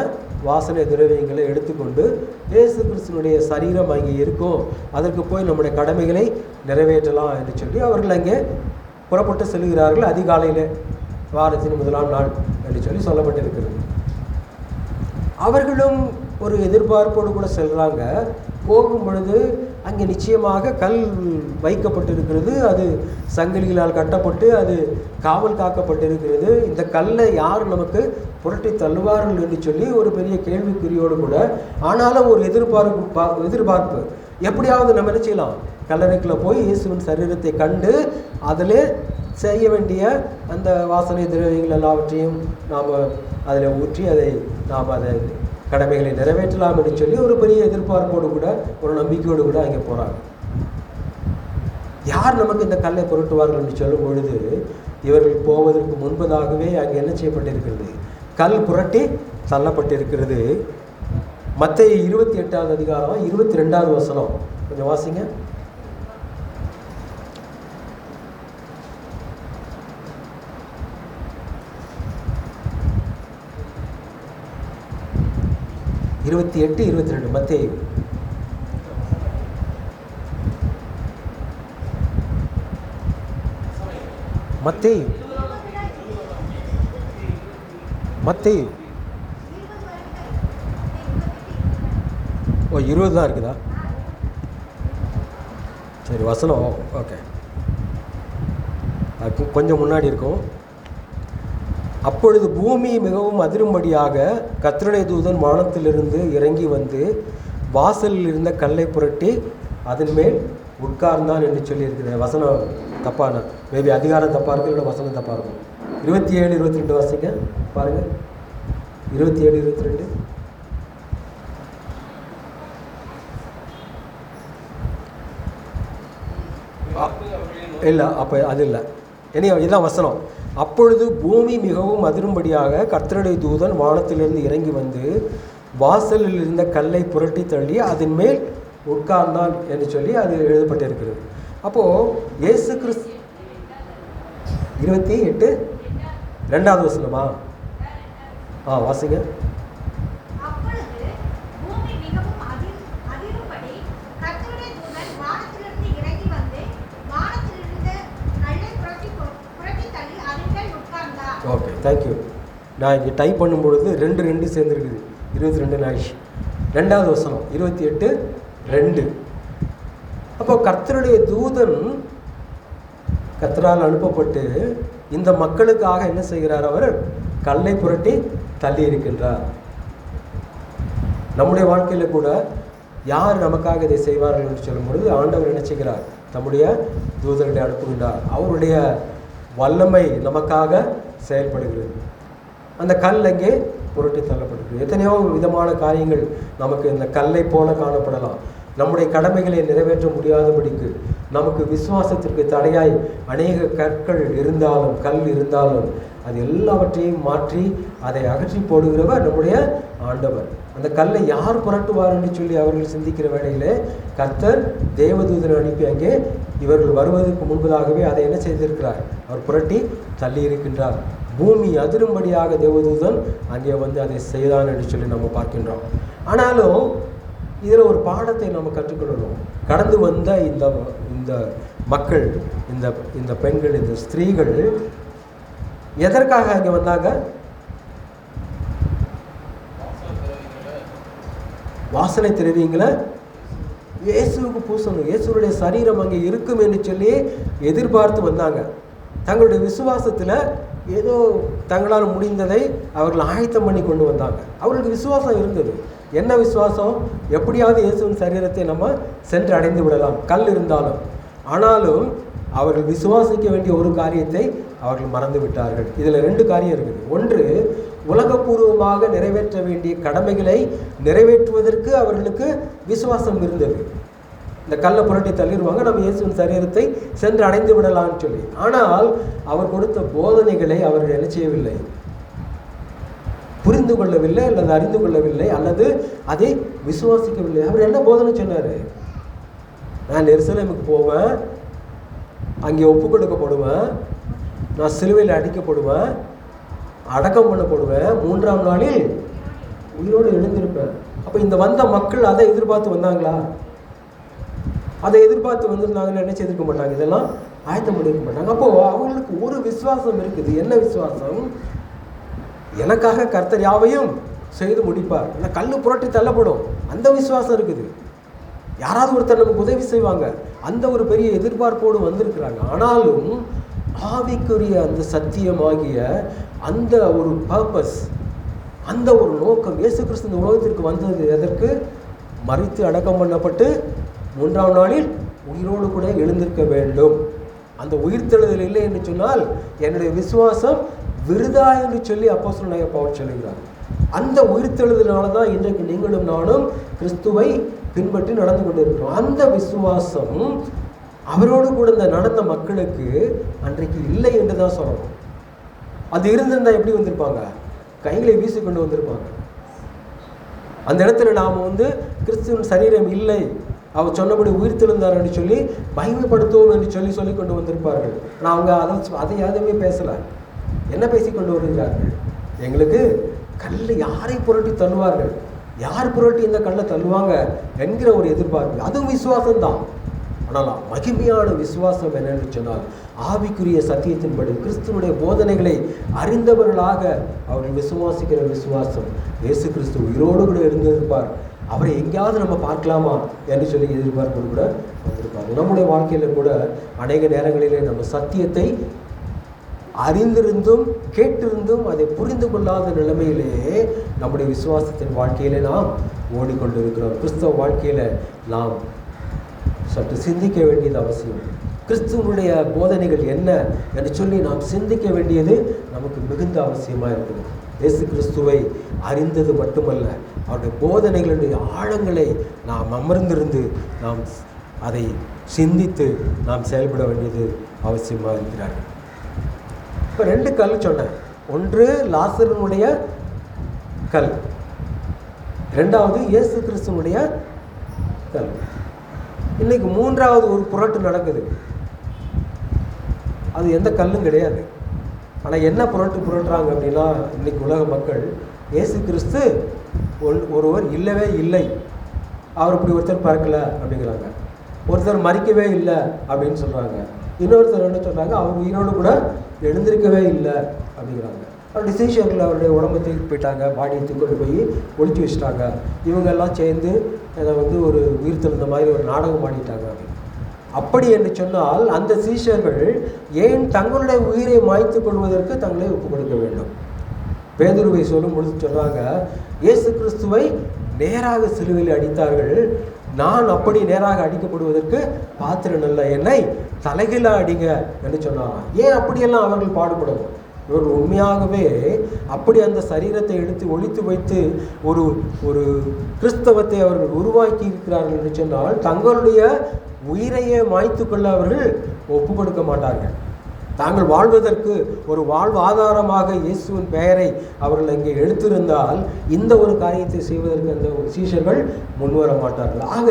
வாசனை திரவியங்களை எடுத்துக்கொண்டு இயேசு கிறிஸ்துவனுடைய சரீரம் அங்கே இருக்கும், அதற்கு போய் நம்முடைய கடமைகளை நிறைவேற்றலாம் என்று சொல்லி அவர்கள் அங்கே புறப்பட்டு செல்கிறார்கள். அதிகாலையில் வாரத்தின் முதலாம் நாள் என்று சொல்லி சொல்லப்பட்டிருக்கிறது. அவர்களும் ஒரு எதிர்பார்ப்போடு கூட செல்கிறாங்க. போகும் பொழுது அங்கே நிச்சயமாக கல் வைக்கப்பட்டிருக்கிறது. அது சங்கிலிகளால் கட்டப்பட்டு அது காவல் காக்கப்பட்டிருக்கிறது. இந்த கல்லை யார் நமக்கு புரட்டி தள்ளுவார்கள் என்று சொல்லி ஒரு பெரிய கேள்விக்குறியோடு கூட, ஆனாலும் ஒரு எதிர்பார்ப்பு எப்படியாவது நம்ம என்ன செய்யலாம்? கல்லறைக்குள்ளே போய் இயேசுவின் சரீரத்தை கண்டு அதில் செய்ய வேண்டிய அந்த வாசனை திரவியங்கள் எல்லாவற்றையும் நாம் அதில் ஊற்றி அதை கடமைகளை நிறைவேற்றலாம் என்று சொல்லி ஒரு பெரிய எதிர்பார்ப்போடு கூட ஒரு நம்பிக்கையோடு கூட அங்கே போகிறாங்க. யார் நமக்கு இந்த கல்லை புரட்டுவார்கள் என்று சொல்லும் பொழுது இவர்கள் போவதற்கு முன்பதாகவே அங்கே என்ன செய்யப்பட்டிருக்கிறது? கல் புரட்டி தள்ளப்பட்டிருக்கிறது. மத்தேயு 28வது அதிகாரம் 22வது வசனம் கொஞ்சம் வாசிங்க. இருபத்தி 22 மத்தேயு. ஓ 20 தான் இருக்குதா? சரி, வசனம் ஓகே, அது கொஞ்சம் முன்னாடி இருக்கும். அப்பொழுது பூமி மிகவும் அதிரும்படியாக கர்த்தருடைய தூதன் வானத்திலிருந்து இறங்கி வந்து வாசலில் இருந்த கல்லை புரட்டி அதன் மேல் உட்கார்ந்தான் என்று சொல்லியிருக்கிறேன். வசனம் தப்பான மேபி அதிகாரம் தப்பாக இருக்கும், இல்லை வசனம் தப்பாக இருக்கும். 27, 22 வாசிங்க பாருங்கள். 27, 22. இல்லை, அப்போ அது இல்லை. இதுதான் வசனம். அப்பொழுது பூமி மிகவும் அதிரும்படியாக கர்த்தருடைய தூதன் வானத்திலிருந்து இறங்கி வந்து வாசலில் இருந்த கல்லை புரட்டி தள்ளி அதன் மேல் உட்கார்ந்தான் என்று சொல்லி அது எழுதப்பட்டிருக்கிறது. அப்போது இயேசு கிறிஸ்து 28 2வது வசனமா? வாசிங்க. Okay, thank you. நான் இங்கே டைப் பண்ணும்பொழுது 2 சேர்ந்துருக்குது. 22 நாயிஷ். 2வது வசனம் 28:2. அப்போ கர்த்தருடைய தூதன் கர்த்தரால் அனுப்பப்பட்டு இந்த மக்களுக்காக என்ன செய்கிறார்? அவர் கல்லை புரட்டி தள்ளி இருக்கின்றார். நம்முடைய வாழ்க்கையில் கூட யார் நமக்காக இதை செய்வார்கள் என்று சொல்லும் பொழுது ஆண்டவர் என்ன செய்கிறார்? தம்முடைய தூதர்களை அனுப்புகின்றார். அவருடைய வல்லமை நமக்காக செயல்படுகிறது. அந்த கல் அங்கே புரட்டி தள்ளப்படுகிறது. எத்தனையோ விதமான காரியங்கள் நமக்கு இந்த கல்லை போல காணப்படலாம். நம்முடைய கடமைகளை நிறைவேற்ற முடியாதபடிக்கு நமக்கு விசுவாசத்திற்கு தடையாய் அநேக கற்கள் இருந்தாலும் கல் இருந்தாலும் அது எல்லாவற்றையும் மாற்றி அதை அகற்றி போடுகிறவர் நம்முடைய ஆண்டவர். அந்த கல்லை யார் புரட்டுவார் என்று சொல்லி அவர்கள் சிந்திக்கிற வேளையிலே கர்த்தர் தேவதூதனை அனுப்பி அங்கே இவர்கள் வருவதற்கு முன்பதாகவே அதை என்ன செய்திருக்கிறார்? அவர் புரட்டி தள்ளி இருக்கின்றார். பூமி அதிரும்படியாக தேவதூதன் அங்கே வந்து அதை செய்தான் என்று சொல்லி நம்ம பார்க்கின்றோம். ஆனாலும் இதில் ஒரு பாடத்தை நம்ம கற்றுக்கொள்ளணும். கடந்து வந்த இந்த மக்கள், இந்த பெண்கள், இந்த ஸ்திரீகள் எதற்காக அங்கே வந்தாங்க? வாசனை திரவியங்களை இயேசுவுக்கு பூசணும், இயேசுடைய சரீரம் அங்கே இருக்கும் என்று சொல்லி எதிர்பார்த்து வந்தாங்க. தங்களுடைய விசுவாசத்தில் ஏதோ தங்களால் முடிந்ததை அவர்கள் ஆயத்தம் பண்ணி கொண்டு வந்தாங்க. அவர்களுக்கு விசுவாசம் இருந்தது. என்ன விசுவாசம்? எப்படியாவது இயேசுவின் சரீரத்தை நம்ம சென்று அடைந்து விடலாம், கல் இருந்தாலும். ஆனாலும் அவர்கள் விசுவாசிக்க வேண்டிய ஒரு காரியத்தை அவர்கள் மறந்து விட்டார்கள். இதில் 2 காரியம் இருக்குது. ஒன்று, உலகபூர்வமாக நிறைவேற்ற வேண்டிய கடமைகளை நிறைவேற்றுவதற்கு அவர்களுக்கு விசுவாசம் இருந்தது. இந்த கல்லை புரட்டி தள்ளிடுவாங்க, நம்ம இயேசுவின் சரீரத்தை சென்று அடைந்து விடலாம்னு சொல்லி. ஆனால் அவர் கொடுத்த போதனைகளை அவர்கள் என்ன செய்யவில்லை? புரிந்து கொள்ளவில்லை, அல்லது அறிந்து கொள்ளவில்லை, அல்லது அதை விசுவாசிக்கவில்லை. அவர் என்ன போதனை சொன்னார்? நான் எருசலேமுக்கு போவேன், அங்கே ஒப்பு கொடுக்கப்படுவேன், நான் சிலுவையில் அடிக்கப்படுவேன், அடக்கம் பண்ணப்படுவேன், 3ஆம் நாளில் உயிரோடு எழுந்திருப்பேன். அப்போ இந்த வந்த மக்கள் அதை எதிர்பார்த்து வந்தாங்களா? அதை எதிர்பார்த்து வந்திருந்தாங்கன்னு என்ன செய்திருக்க மாட்டாங்க, இதெல்லாம் ஆயத்தம் பண்ணியிருக்க மாட்டாங்க. அப்போது அவங்களுக்கு ஒரு விசுவாசம் இருக்குது. என்ன விசுவாசம்? எனக்காக கர்த்தர் யாவையும் செய்து முடிப்பார். இல்லை கல் புரட்டி தள்ளப்படும், அந்த விசுவாசம் இருக்குது. யாராவது ஒருத்தர் நமக்கு உதவி செய்வாங்க, அந்த ஒரு பெரிய எதிர்பார்ப்போடு வந்திருக்கிறாங்க. ஆனாலும் ஆவிக்குரிய அந்த சத்தியமாகிய அந்த ஒரு பர்பஸ், அந்த ஒரு நோக்கம், இயேசு கிறிஸ்து இந்த உலகத்திற்கு வந்தது எதற்கு? மரித்து அடக்கம் பண்ணப்பட்டு 3ஆம் நாளில் உயிரோடு கூட எழுந்திருக்க வேண்டும். அந்த உயிர்த்தெழுதல் இல்லை என்று சொன்னால் என்னுடைய விசுவாசம் விருதா என்று சொல்லி அப்போஸ்தலனாகிய பவுல் சொல்லுகிறார். அந்த உயிர்த்தெழுதலால தான் இன்றைக்கு நீங்களும் நானும் கிறிஸ்துவை பின்பற்றி நடந்து கொண்டிருக்கிறோம். அந்த விசுவாசம் அவரோடு கூட இந்த நடந்த மக்களுக்கு அன்றைக்கு இல்லை என்று தான் சொல்லணும். அது இருந்திருந்தால் எப்படி வந்திருப்பாங்க? கைகளை வீசி கொண்டு வந்திருப்பாங்க. அந்த இடத்துல நாம் கிறிஸ்துவின் சரீரம் இல்லை, அவர் சொன்னபடி உயிர்த்தெழுந்தார் என்று சொல்லி மகிமைப்படுத்துவோம் என்று சொல்லி கொண்டு வந்திருப்பார்கள். ஆனால் அவங்க அதை எதுவுமே பேசலை. என்ன பேசி கொண்டு வருகிறார்கள்? எங்களுக்கு கல்லை யாரை புரட்டி தள்ளுவார்கள், யார் புரட்டி இந்த கல்லை தள்ளுவாங்க என்கிற ஒரு எதிர்பார்ப்பு. அதுவும் விசுவாசம்தான். ஆனால் மகிமையான விசுவாசம் என்னென்னு சொன்னால் ஆவிக்குரிய சத்தியத்தின்படி கிறிஸ்துவனுடைய போதனைகளை அறிந்தவர்களாக அவர்கள் விசுவாசிக்கிற விசுவாசம். இயேசு கிறிஸ்து உயிரோடு கூட இருந்திருப்பார், அவரை எங்கேயாவது நம்ம பார்க்கலாமா என்று சொல்லி எதிர்பார்ப்போடு கூட வந்திருப்பார். நம்முடைய வாழ்க்கையில் கூட அநேக நேரங்களிலே நம்ம சத்தியத்தை அறிந்திருந்தும் கேட்டிருந்தும் அதை புரிந்து கொள்ளாத நிலைமையிலே நம்முடைய விசுவாசத்தின் வாழ்க்கையிலே நாம் ஓடிக்கொண்டிருக்கிறோம். கிறிஸ்தவ வாழ்க்கையில் நாம் சற்று சிந்திக்க வேண்டியது அவசியம். கிறிஸ்துவனுடைய போதனைகள் என்ன என்று சொல்லி நாம் சிந்திக்க வேண்டியது நமக்கு மிகுந்த அவசியமாக இருக்குது. இயேசு கிறிஸ்துவை அறிந்தது மட்டுமல்ல, அவருடைய போதனைகளுடைய ஆழங்களை நாம் அமர்ந்திருந்து நாம் அதை சிந்தித்து நாம் செயல்பட வேண்டியது அவசியமாக இருக்கிறார்கள். இப்போ 2 கல் சொன்னேன். ஒன்று லாசருனுடைய கல், 2வது இயேசு கிறிஸ்துவனுடைய கல். இன்னைக்கு 3வது ஒரு புரட்டு நடக்குது. அது எந்த கல்லும் கிடையாது. ஆனால் என்ன புரட்டுறாங்க அப்படின்னா, இன்னைக்கு உலக மக்கள் இயேசு கிறிஸ்து ஒருவர் இல்லவே இல்லை, அவர் இப்படி ஒருத்தர் பறக்கலை அப்படிங்கிறாங்க, ஒருத்தர் மறிக்கவே இல்லை அப்படின்னு சொல்கிறாங்க, இன்னொருத்தர் என்ன சொல்கிறாங்க, அவர் உயிரோடு கூட எழுந்திருக்கவே இல்லை அப்படிங்கிறாங்க. அவருடைய சீஷர்கள் அவருடைய உடம்பை தூக்கி போயிட்டாங்க, பாடியை தூக்கிட்டு போய் ஒழிச்சு வச்சுட்டாங்க. இவங்கெல்லாம் சேர்ந்து அதை ஒரு உயிர்த்தெழுந்த மாதிரி ஒரு நாடகம் ஆடிட்டாங்க. அப்படி என்று சொன்னால் அந்த சீஷர்கள் ஏன் தங்களுடைய உயிரை மாய்த்து கொள்வதற்கு தங்களை ஒப்புக் கொடுக்க வேண்டும்? பேதுருவை சொல்லும் பொழுது சொல்கிறாங்க, இயேசு கிறிஸ்துவை நேராக சிலுவையில் அடித்தார்கள், நான் அப்படி நேராக அடிக்கப்படுவதற்கு பாத்திரன் அல்ல, என்னை தலைகீழா அடிங்க என்று சொன்னாங்க. ஏன் அப்படியெல்லாம் அவர்கள் பாடுபடணும்? இவர்கள் உண்மையாகவே அப்படி அந்த சரீரத்தை எடுத்து ஒழித்து வைத்து ஒரு கிறிஸ்தவத்தை அவர்கள் உருவாக்கி இருக்கிறார்கள் என்று சொன்னால் தங்களுடைய உயிரையே மாய்த்து கொள்ள அவர்கள் ஒப்பு கொடுக்க மாட்டார்கள். தாங்கள் வாழ்வதற்கு ஒரு வாழ்வாதாரமாக இயேசுவின் பெயரை அவர்கள் அங்கே எடுத்திருந்தால் இந்த ஒரு காரியத்தை செய்வதற்கு அந்த சீஷர்கள் முன்வர மாட்டார்கள். ஆக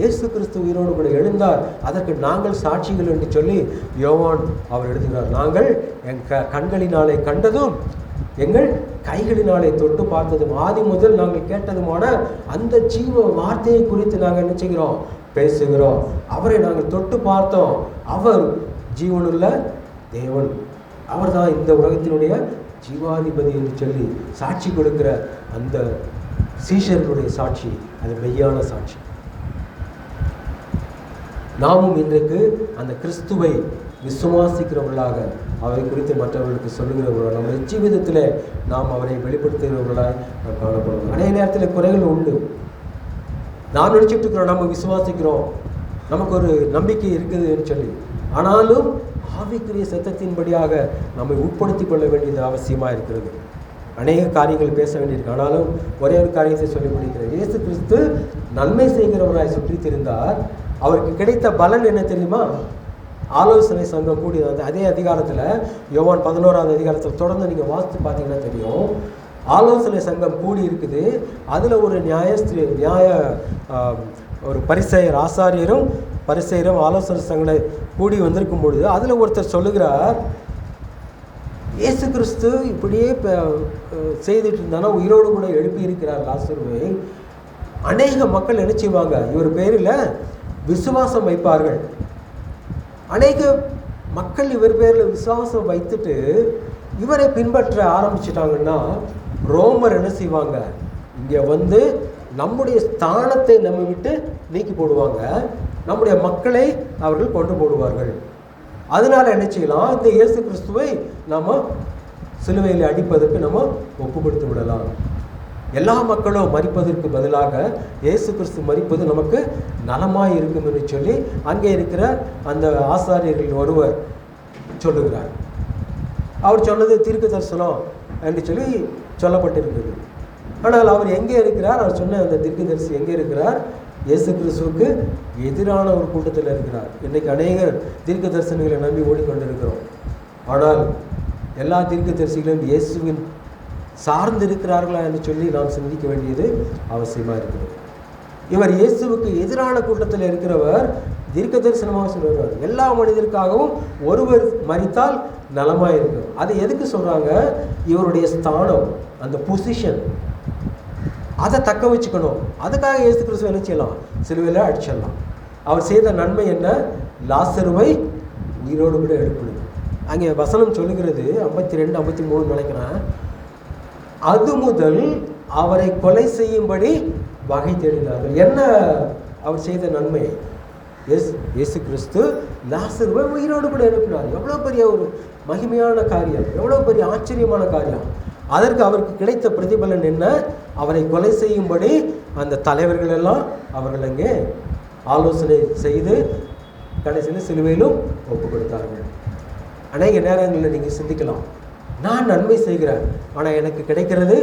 இயேசு கிறிஸ்து உயிரோடு கூட எழுந்தார், அதற்கு நாங்கள் சாட்சிகள் என்று சொல்லி யோவான் அவர் எழுதுகிறார். நாங்கள் என் கண்களினாலே கண்டதும் எங்கள் கைகளினாலே தொட்டு பார்த்ததும் ஆதி முதல் நாங்கள் கேட்டதுமான அந்த ஜீவ வார்த்தையை குறித்து நாங்கள் என்ன செய்கிறோம், பேசுகிறோம். அவரை நாங்கள் தொட்டு பார்த்தோம். அவர் ஜீவனுள்ள தேவன், அவர் தான் இந்த உலகத்தினுடைய ஜீவாதிபதி என்று சொல்லி சாட்சி கொடுக்கிற அந்த சீஷர்களுடைய சாட்சி அது மெய்யான சாட்சி. நாமும் இன்றைக்கு அந்த கிறிஸ்துவை விசுவாசிக்கிறவர்களாக அவரை குறித்து மற்றவர்களுக்கு சொல்லுகிறவர்களாக நம்ம ஜீவிதத்தில் நாம் அவரை வெளிப்படுத்துகிறவர்களாக நாம் காணப்படுவோம். அநேக நேரத்தில் குறைகள் உண்டு. நாம் நினச்சிட்டு இருக்கிறோம் நம்ம விசுவாசிக்கிறோம், நமக்கு ஒரு நம்பிக்கை இருக்குதுன்னு சொல்லி. ஆனாலும் ஆவிக்குரிய சத்தத்தின்படியாக நம்மை உட்படுத்திக் கொள்ள வேண்டியது அவசியமாக இருக்கிறது. அநேக காரியங்கள் பேச வேண்டியிருக்கு. ஆனாலும் ஒரே ஒரு காரியத்தை சொல்லி முடிக்கிறேன். இயேசு கிறிஸ்து நன்மை செய்கிறவராய் சுற்றி திரிந்தார். அவருக்கு கிடைத்த பலன் என்ன தெரியுமா? ஆலோசனை சங்கம் கூடி அதே அதிகாரத்தில் யோவான் 11ஆவது அதிகாரத்தில் தொடர்ந்து நீங்கள் வாசித்து பார்த்தீங்கன்னா தெரியும். ஆலோசனை சங்கம் கூடி இருக்குது. அதில் ஒரு ஒரு பரிசேயர், ஆசாரியரும் பரிசேயரும் ஆலோசனை சங்கங்களை கூடி வந்திருக்கும் பொழுது அதில் ஒருத்தர் சொல்லுகிறார், இயேசு கிறிஸ்து இப்படியே செய்துட்டு இருந்தானா உயிரோடு கூட எழுப்பியிருக்கிறார் லாசருவை. அநேக மக்கள் என்ன செய்வாங்க, இவர் பேரில் விசுவாசம் வைப்பார்கள். அநேக மக்கள் இவர் பேரில் விசுவாசம் வைத்துட்டு இவரை பின்பற்ற ஆரம்பிச்சிட்டாங்கன்னா ரோமர் என்ன செய்வாங்க, இங்கே வந்து நம்முடைய ஸ்தானத்தை நம்ம விட்டு நீக்கி போடுவாங்க, நம்முடைய மக்களை அவர்கள் கொண்டு போடுவார்கள். அதனால என்ன செய்யலாம், இந்த இயேசு கிறிஸ்துவை நம்ம சிலுவையில் அடிப்பதற்கு நம்ம ஒப்புப்படுத்தி விடலாம். எல்லா மக்களும் மரிப்பதற்கு பதிலாக இயேசு கிறிஸ்து மரிப்பது நமக்கு நலமாய் இருக்கும் என்று சொல்லி அங்கே இருக்கிற அந்த ஆசாரியர்கள் ஒருவர் சொல்லுகிறார். அவர் சொன்னது தீர்க்க தரிசனம் என்று சொல்லி சொல்லப்பட்டிருக்கிறது. ஆனால் அவர் எங்கே இருக்கிறார்? அவர் சொன்ன அந்த தீர்க்கதரிசி எங்கே இருக்கிறார்? இயேசு கிறிஸ்துவுக்கு எதிரான ஒரு கூட்டத்தில் இருக்கிறார். இன்றைக்கு அநேகர் தீர்க்க தரிசனங்களை நம்பி ஓடிக்கொண்டிருக்கிறோம். ஆனால் எல்லா தீர்க்க தரிசிகளும் இயேசுவின் சார்ந்து இருக்கிறார்களா என்று சொல்லி நாம் சிந்திக்க வேண்டியது அவசியமாக இருக்கிறது. இவர் இயேசுவுக்கு எதிரான கூட்டத்தில் இருக்கிறவர் தீர்க்க தரிசனமாக சொல்லுவார், எல்லா மனிதருக்காகவும் ஒருவர் மரித்தால் நலமாக இருக்கும். அது எதுக்கு சொல்கிறாங்க? இவருடைய ஸ்தானம், அந்த பொசிஷன், அதை தக்க வச்சுக்கணும். அதுக்காக இயேசு கிறிஸ்துவ என்ன செய்யலாம், சிலுவையில் அடிச்சிடலாம். அவர் செய்த நன்மை என்ன? லாசருவை உயிரோடு கூட எழுப்பினது. அங்கே வசனம் சொல்லுகிறது 52, 53 நினைக்கிறேன். அது முதல் அவரை கொலை செய்யும்படி வகை தேடினார்கள். என்ன அவர் செய்த நன்மை? இயேசு கிறிஸ்து லாசருவை உயிரோடு கூட எழுப்பினார். எவ்வளோ பெரிய ஒரு மகிமையான காரியம், எவ்வளோ பெரிய ஆச்சரியமான காரியம். அதற்கு அவருக்கு கிடைத்த பிரதிபலன் என்ன? அவரை கொலை செய்யும்படி அந்த தலைவர்கள் எல்லாம் அவர்கள் அங்கே ஆலோசனை செய்து கடைசியில் சிலுவையிலும் ஒப்பு கொடுத்தார்கள். அநேக நேரங்களில் நீங்கள் சிந்திக்கலாம், நான் நன்மை செய்கிறேன், ஆனால் எனக்கு கிடைக்கிறது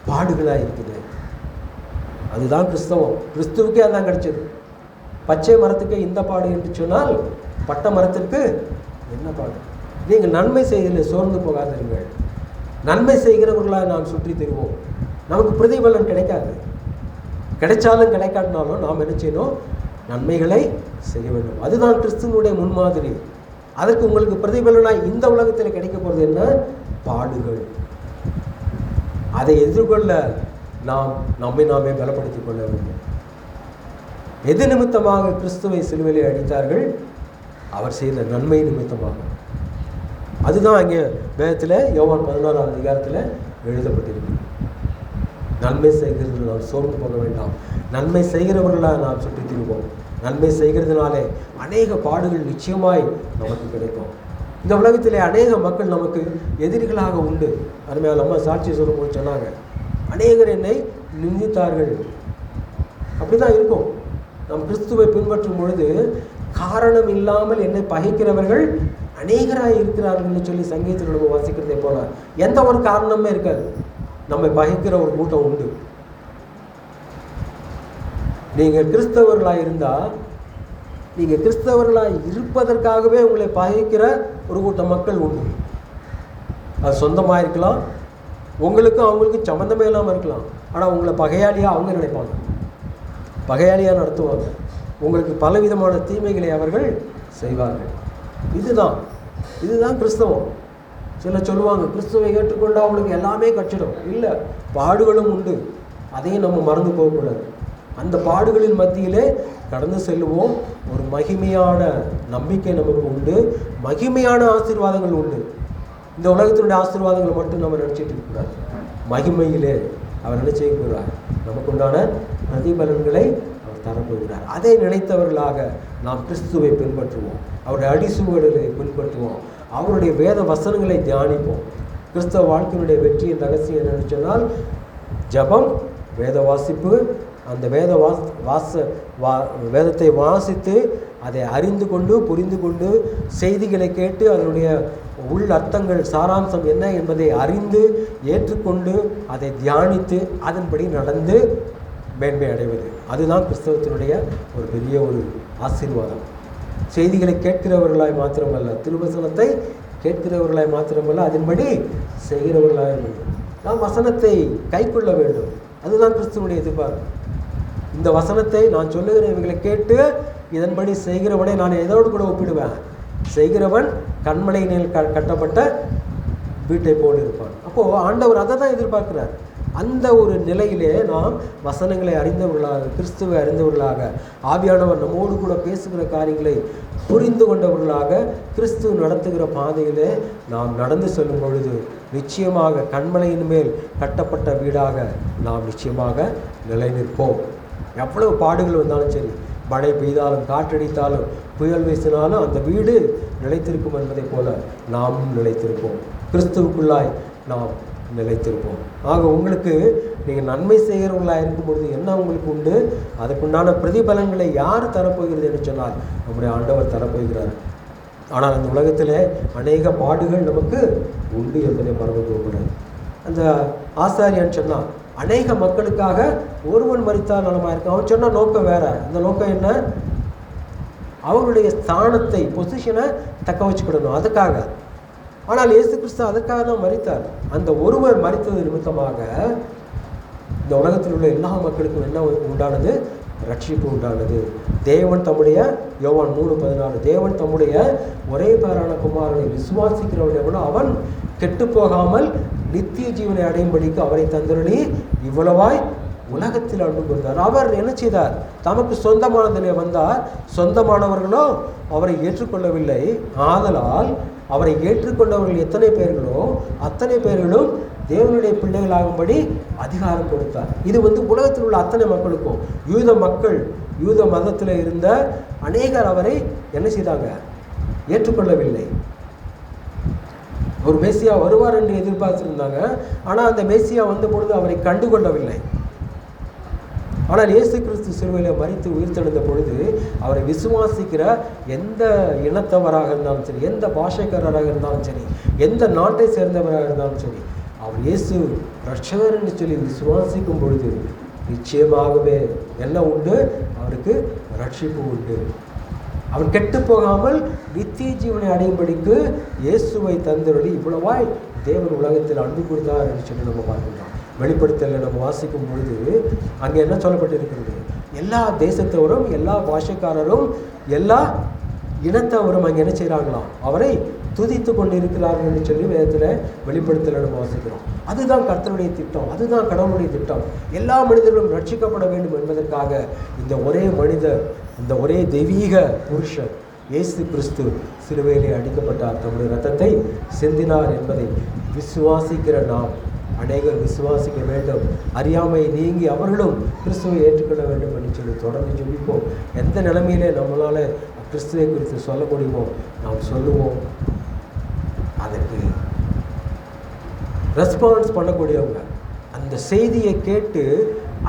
பாடுகளாக இருக்குது. அதுதான் கிறிஸ்தவம். கிறிஸ்துவுக்கே அதான் கிடைச்சது. பச்சை மரத்துக்கு இந்த பாடு என்று சொன்னால் பட்ட மரத்திற்கு என்ன பாடு? நீங்கள் நன்மை செய்யல சோர்ந்து போகாதீர்கள். நன்மை செய்கிறவர்களாக நாம் சுற்றி தருவோம். நமக்கு பிரதிபலன் கிடைக்காது. கிடைச்சாலும் கிடைக்காட்டினாலும் நாம் என்ன செய்யணும்? நன்மைகளை செய்ய வேண்டும். அதுதான் கிறிஸ்துவனுடைய முன்மாதிரி. அதற்கு உங்களுக்கு பிரதிபலனாய் இந்த உலகத்தில் கிடைக்க போகிறது என்ன? பாடுகள். அதை எதிர்கொள்ள நாம் நம்மை நாமே பலப்படுத்திக் கொள்ள வேண்டும். எது நிமித்தமாக கிறிஸ்துவை சிலுவையிலே அடித்தார்கள்? அவர் செய்த நன்மை நிமித்தமாக. அதுதான் அங்கே வேதத்தில் யோவான் 16ஆம் அதிகாரத்தில் எழுதப்பட்டிருக்கு. நன்மை செய்கிறது நாம் சோர்ந்து போக வேண்டாம். நன்மை செய்கிறவர்களாக நாம் சுற்றி திருவோம். நன்மை செய்கிறதுனாலே அநேக பாடுகள் நிச்சயமாய் நமக்கு கிடைக்கும். இந்த உலகத்திலே அநேக மக்கள் நமக்கு எதிரிகளாக உண்டு. அருமையான அம்மா சாட்சி சொல்லும்போது சொன்னாங்க, அநேகர் என்னை நிந்தித்தார்கள். அப்படி தான் இருக்கும். நாம் கிறிஸ்துவை பின்பற்றும் பொழுது காரணம் இல்லாமல் என்னை பகைக்கிறவர்கள் அநேகராக இருக்கிறார்கள் சொல்லி சங்கீதத்தில் நம்ம வாசிக்கிறதே போல எந்த ஒரு காரணமே இருக்காது. நம்மை பகைக்கிற ஒரு கூட்டம் உண்டு. நீங்கள் கிறிஸ்தவர்களாக இருந்தால், நீங்கள் கிறிஸ்தவர்களாக இருப்பதற்காகவே உங்களை பகைக்கிற ஒரு கூட்டம் மக்கள் உண்டு. அது சொந்தமாக இருக்கலாம், உங்களுக்கும் அவங்களுக்கும் சம்மந்தமே இல்லாமல் இருக்கலாம். ஆனால் உங்களை பகையாளியாக அவங்க நினைப்பாங்க, பகையாளியாக நடத்துவாங்க. உங்களுக்கு பலவிதமான தீமைகளை அவர்கள் செய்வார்கள். இதுதான் கிறிஸ்தவம். சிலர் சொல்லுவாங்க கிறிஸ்துவை ஏற்றுக்கொண்டு அவங்களுக்கு எல்லாமே கச்சிடும். இல்லை, பாடுகளும் உண்டு. அதையும் நம்ம மறந்து போகக்கூடாது. அந்த பாடுகளின் மத்தியிலே கடந்து செல்லுவோம். ஒரு மகிமையான நம்பிக்கை நமக்கு உண்டு, மகிமையான ஆசீர்வாதங்கள் உண்டு. இந்த உலகத்தினுடைய ஆசீர்வாதங்களை மட்டும் நம்ம நினச்சிட்டு இருக்கக்கூடாது. மகிமையிலே அவர் நினைச்சே போகிறார், நமக்கு உண்டான பிரதிபலன்களை அவர் தரப்போகிறார். அதை நினைத்தவர்களாக நாம் கிறிஸ்துவை பின்பற்றுவோம், அவருடைய அடிசுவடுகளை பின்பற்றுவோம், அவருடைய வேத வசனங்களை தியானிப்போம். கிறிஸ்தவ வாழ்க்கையினுடைய வெற்றியின் ரகசியம் என்னன்னு சொன்னால் ஜபம், வேத வாசிப்பு. அந்த வேதத்தை வாசித்து அதை அறிந்து கொண்டு புரிந்து கொண்டு செய்திகளை கேட்டு அதனுடைய உள் அர்த்தங்கள் சாராம்சம் என்ன என்பதை அறிந்து ஏற்றுக்கொண்டு அதை தியானித்து அதன்படி நடந்து மேன்மை அடைவது. அதுதான் கிறிஸ்தவத்தினுடைய ஒரு பெரிய ஒரு ஆசீர்வாதம். செய்திகளை கேட்கிறவர்களாய் மாத்திரமல்ல, திருவசனத்தை கேட்கிறவர்களாய் மாத்திரமல்ல, அதன்படி செய்கிறவர்களாய் நாம் வசனத்தை கை கொள்ள வேண்டும். அதுதான் கிறிஸ்துவனுடைய எதிர்பார்ப்பு. இந்த வசனத்தை நான் சொல்லுகிறவர்களை கேட்டு இதன்படி செய்கிறவனை நான் எதோடு கூட ஒப்பிடுவேன்? செய்கிறவன் கண்மலையினில் கட்டப்பட்ட வீட்டை போல் இருப்பான். அப்போது ஆண்டவர் அதை தான் எதிர்பார்க்கிறார். அந்த ஒரு நிலையிலே நாம் வசனங்களை அறிந்தவர்களாக, கிறிஸ்துவை அறிந்தவர்களாக, ஆவியானவர் நம்மோடு கூட பேசுகிற காரியங்களை புரிந்து கொண்டவர்களாக, கிறிஸ்து நடத்துகிற பாதையிலே நாம் நடந்து செல்லும் பொழுது நிச்சயமாக கண்மலையின் மேல் கட்டப்பட்ட வீடாக நாம் நிச்சயமாக நிலை நிற்போம். எவ்வளவு பாடுகள் வந்தாலும் சரி, மழை பெய்தாலும் காற்றடித்தாலும் புயல் வீசினாலும் அந்த வீடு நிலைத்திருக்கும் என்பதை போல நாமும் நிலைத்திருப்போம். கிறிஸ்துவுக்குள்ளாய் நாம் நிலைத்திருப்போம். ஆக உங்களுக்கு நீங்கள் நன்மை செய்கிறவங்களாக இருக்கும் பொழுது என்ன உங்களுக்கு உண்டு? அதுக்குண்டான பிரதிபலன்களை யார் தரப்போகிறது என்று சொன்னால் நம்முடைய ஆண்டவர் தரப்போகிறார். ஆனால் அந்த உலகத்தில் அநேக பாடுகள் நமக்கு உண்டு என்பதை மறந்து போகக்கூடாது. அந்த ஆசாரியன் சொன்னால் அநேக மக்களுக்காக ஒருவன் மரித்தால் நலமாக இருக்கும். அவன் சொன்ன நோக்கம் வேற. அந்த நோக்கம் என்ன? அவருடைய ஸ்தானத்தை, பொசிஷனை தக்க வச்சுக்கிடணும், அதுக்காக. ஆனால் இயேசு கிறிஸ்து அதற்காக தான் மரித்தார். அந்த ஒருவர் மரித்தது நிமித்தமாக இந்த உலகத்தில் உள்ள எல்லா மக்களுக்கும் என்ன உண்டானது? ரட்சிப்பு உண்டானது. தேவன் தம்முடைய, யோவான் 3:14, தேவன் தம்முடைய ஒரே பேரான குமாரனை விசுவாசிக்கிறவன் அவன் கெட்டு போகாமல் நித்திய ஜீவனை அடையும்படிக்கு அவரை தந்தருளி இவ்வளவாய் உலகத்தில் அன்பு கொண்டார். அவர் என்ன செய்தார்? தமக்கு சொந்தமானதிலே வந்தார், சொந்தமானவர்களோ அவரை ஏற்றுக்கொள்ளவில்லை. ஆதலால் அவரை ஏற்றுக்கொண்டவர்கள் எத்தனை பேர்களோ அத்தனை பேர்களும் தேவனுடைய பிள்ளைகளாகும்படி அதிகாரம் கொடுத்தார். இது உலகத்தில் உள்ள அத்தனை மக்களுக்கும். யூத மதத்தில் இருந்த அநேகர் அவரை என்ன செய்தாங்க? ஏற்றுக்கொள்ளவில்லை. ஒரு மேசியா வருவார் என்று எதிர்பார்த்திருந்தாங்க. ஆனால் அந்த மேசியா வந்த பொழுது அவரை கண்டுகொள்ளவில்லை. ஆனால் இயேசு கிறிஸ்து சிலுவையில் மரித்து உயிர்த்தெழுந்த பொழுது அவரை விசுவாசிக்கிற எந்த இனத்தவராக இருந்தாலும் சரி, எந்த பாஷைக்காரராக இருந்தாலும் சரி, எந்த நாட்டை சேர்ந்தவராக இருந்தாலும் சரி, அவர் இயேசு ரட்சகர் என்று சொல்லி விசுவாசிக்கும் பொழுது நிச்சயமாகவே என்ன உண்டு? அவருக்கு ரட்சிப்பு உண்டு. அவன் கெட்டு போகாமல் நித்திய ஜீவனை அடையும்படிக்கு இயேசுவை தந்தருளி இவ்வளவாய் தேவன் உலகத்தில் அன்பு கொடுத்தார் என்று சொல்லி நம்ம பார்க்கின்றோம். வெளிப்படுத்தல நம்ம வாசிக்கும் பொழுது அங்கே என்ன சொல்லப்பட்டிருக்கிறது? எல்லா தேசத்தவரும், எல்லா பாஷைக்காரரும், எல்லா இனத்தவரும் அங்கே என்ன செய்கிறாங்களாம்? அவரை துதித்து கொண்டு இருக்கிறார்கள் என்று சொல்லி வேதத்தில் வெளிப்படுத்தல நம்ம வாசிக்கிறோம். அதுதான் கர்த்தருடைய திட்டம், அதுதான் கடவுளுடைய திட்டம். எல்லா மனிதர்களும் ரட்சிக்கப்பட வேண்டும் என்பதற்காக இந்த ஒரே மனிதர், இந்த ஒரே தெய்வீக புருஷர் இயேசு கிறிஸ்து சிலுவையிலே அடிக்கப்பட்டார், தம்முடைய இரத்தத்தை சிந்தினார் என்பதை விசுவாசிக்கிற நாம் அநேகர் விசுவாசிக்க வேண்டும். அறியாமை நீங்கி அவர்களும் கிறிஸ்துவை ஏற்றுக்கொள்ள வேண்டும் என்று சொல்லி தொடர்ந்து ஜெபிப்போம். எந்த நிலைமையிலே நம்மளால் கிறிஸ்துவை குறித்து சொல்ல முடியுமோ நாம் சொல்லுவோம். அதற்கு ரெஸ்பான்ஸ் பண்ணக்கூடியவங்க, அந்த செய்தியை கேட்டு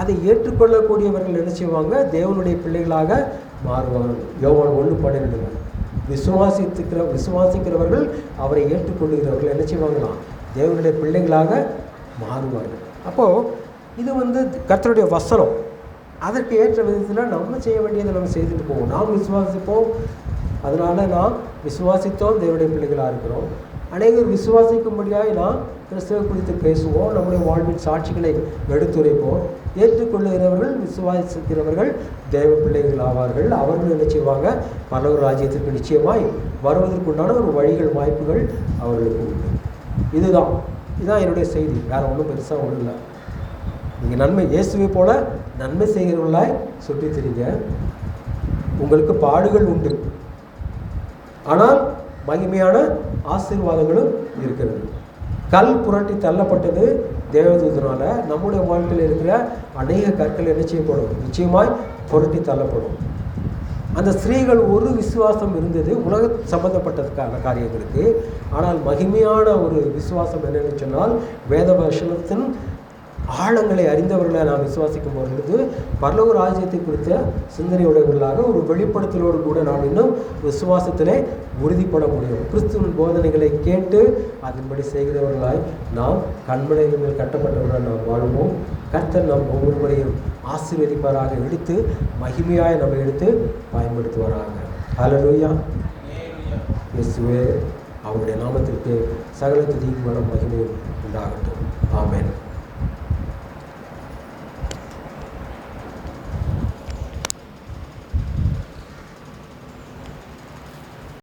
அதை ஏற்றுக்கொள்ளக்கூடியவர்கள் என்ன செய்வாங்க? தேவனுடைய பிள்ளைகளாக மாறுவார்கள். யோவான் 1:12 விசுவாசிக்கிறவர்கள், அவரை ஏற்றுக்கொள்ளுகிறவர்கள் என்ன செய்வாங்களாம்? தேவனுடைய பிள்ளைகளாக மாறுவார்கள். அப்போது இது கர்த்தருடைய வசனம். அதற்கு ஏற்ற விதத்தில் நம்ம செய்ய வேண்டியதை நம்ம செய்துட்டு போவோம். நாம் விசுவாசிப்போம், அதனால் நாம் விசுவாசித்தோம், தேவனுடைய பிள்ளைகளாக இருக்கிறோம். அநேகர் விசுவாசிக்கும்படியாக நாம் கிறிஸ்துவை குறித்து பேசுவோம், நம்முடைய வாழ்வின் சாட்சிகளை எடுத்துரைப்போம். ஏற்றுக்கொள்ளுகிறவர்கள், விசுவாசிக்கிறவர்கள் தேவ பிள்ளைகள் ஆவார்கள். அவர்கள் என்ன செய்வாங்க? பரலோக ராஜ்யத்திற்கு நிச்சயமாய் வருவதற்குண்டான ஒரு வழிகள், வாய்ப்புகள் அவர்களுக்கு உண்டு. இதுதான் என்னுடைய செய்தி. வேறு ஒன்றும் பெருசாக ஒன்றும் இல்லை. நீங்கள் நன்மை இயேசுவை போல நன்மை செய்கிறவர்களாய் சுற்றி திரிங்க. உங்களுக்கு பாடுகள் உண்டு, ஆனால் மகிமையான ஆசீர்வாதங்களும் இருக்கிறது. கல் புரட்டி தள்ளப்பட்டது தேவதூதனால. நம்முடைய வாழ்க்கையில் இருக்கிற அநேக கற்கள் என்ன செய்யப்படும்? நிச்சயமாய் புரட்டி தள்ளப்படும். அந்த ஸ்திரீகள் ஒரு விசுவாசம் இருந்தது உலக சம்பந்தப்பட்டதுக்கான காரியங்களுக்கு. ஆனால் மகிமையான ஒரு விசுவாசம் என்னென்னு சொன்னால், வேத வசனத்தின் ஆழங்களை அறிந்தவர்களை நாம் விசுவாசிக்கும் பொழுது பரலோக ராஜ்யத்தை குறித்த சிந்தனையுடையவர்களாக ஒரு வெளிப்படுத்தலோடு கூட நாம் இன்னும் விசுவாசத்திலே உறுதிப்பட முடியும். கிறிஸ்துவின் போதனைகளை கேட்டு அதன்படி செய்கிறவர்களாய் நாம் கண்மலைகள் மேல் கட்டப்பட்டவர்களால் நாம் வாழ்வோம். கர்த்தர் நம் ஒவ்வொருவரையும் ஆசீர்வதிப்பாராக, எடுத்து மகிமையாய் நம்ம எடுத்து பயன்படுத்துவாராக. ஹல்லேலூயா. இயேசுவே, அவருடைய நாமத்திற்கு சகல துதியும் மகிமையும் உண்டாகட்டும். ஆமென்.